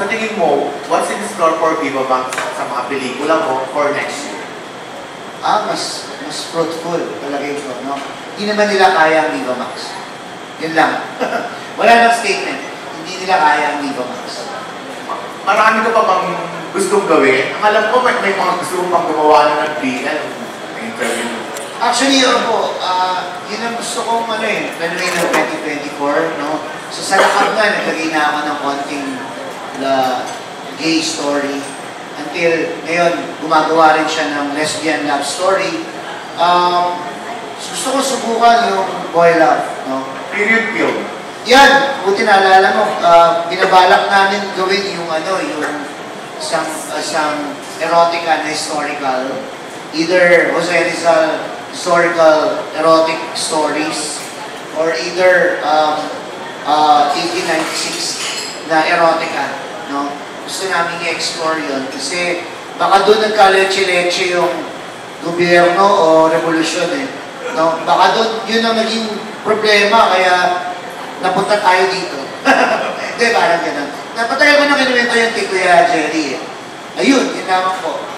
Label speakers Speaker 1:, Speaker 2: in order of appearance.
Speaker 1: Sa tingin mo, what's in store for Viva Max sa mga pelikula mo for next year?
Speaker 2: Mas fruitful, palagay ko, no? Hindi naman nila kaya ang Viva Max. Yun lang. Wala nang statement. Hindi nila kaya ang Viva Max.
Speaker 1: Marami ka pa bang gustong gawin? Ang alam ko, may mga gusto pang gumawa na ng BL. May interview.
Speaker 2: Actually, yun po, yun ang gusto kong January ng 2024, no? So sa lakab nga, naglagay na ako ng konting gay story. Until ngayon, gumagawa rin siya ng lesbian love story. Gusto ko subukan yung boy love, no?
Speaker 1: Period film.
Speaker 2: Yan, buti naalala mo, binabalak namin gawin yung yung isang erotica na historical. Either Jose Rizal historical erotic stories or either 1896 na erotica, no? Gusto namin i-explore yun kasi baka doon nagka-leche-leche yung gobyerno o revolusyon no? Baka doon yun ang naging problema kaya napunta tayo dito. Hindi, parang gano'n. Napatagal ko na kinuwento yung kay Kuya Jerry Ayun, yun naman po.